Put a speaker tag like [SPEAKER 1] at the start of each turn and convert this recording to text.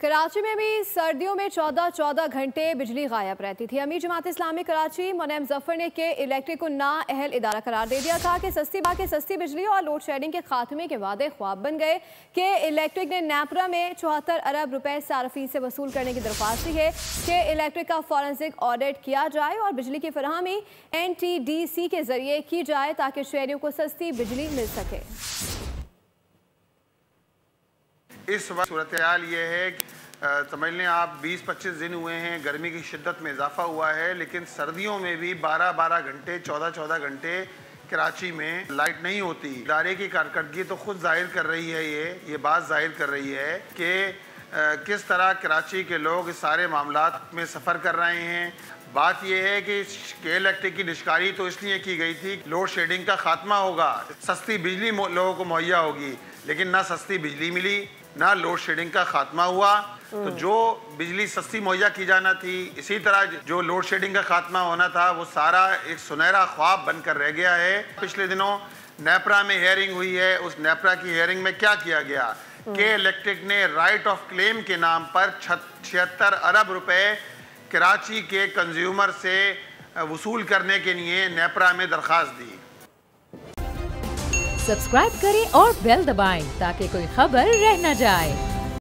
[SPEAKER 1] कराची में भी सर्दियों में 14 घंटे बिजली गायब रहती थी। अमीर जमात इस्लामी कराची मुनैम जफर ने के इलेक्ट्रिक को नाअहल इदारा करार दे दिया था कि सस्ती बिजली और लोड शेडिंग के खात्मे के वादे ख्वाब बन गए। के इलेक्ट्रिक ने नेपरा में 74 अरब रुपए सार्फिन से वसूल करने की दरख्वास्त दी है कि इलेक्ट्रिक का फॉरेंसिक ऑडिट किया जाए और बिजली की फराहमी NTDC के जरिए की जाए ताकि शहरियों को सस्ती बिजली मिल सके।
[SPEAKER 2] इस वक्त सूरत हाल ये है, समझ लें आप 20-25 दिन हुए हैं, गर्मी की शिद्दत में इजाफा हुआ है, लेकिन सर्दियों में भी 12-12 घंटे 14-14 घंटे कराची में लाइट नहीं होती। इदारे की कारकर्दगी तो खुद जाहिर कर रही है, ये बात जाहिर कर रही है कि किस तरह कराची के लोग इस सारे मामलात में सफ़र कर रहे हैं। बात यह है कि के इलेक्ट्रिक की निष्कारी तो इसलिए की गई थी, लोड शेडिंग का खात्मा होगा, सस्ती बिजली लोगों को मुहैया होगी, लेकिन ना सस्ती बिजली मिली ना लोड शेडिंग का खात्मा हुआ। तो जो बिजली सस्ती मुहैया की जाना थी, इसी तरह जो लोड शेडिंग का खात्मा होना था, वो सारा एक सुनहरा ख्वाब बनकर रह गया है। पिछले दिनों नेपरा में हेयरिंग हुई है, उस नेपरा की हेयरिंग में क्या किया गया के इलेक्ट्रिक ने राइट ऑफ क्लेम के नाम पर 76 अरब रुपए कराची के कंज्यूमर से वसूल करने के लिए नेपरा में दरख्वास्त दी।
[SPEAKER 3] सब्सक्राइब करें और बेल दबाएं ताकि कोई खबर रह न जाए।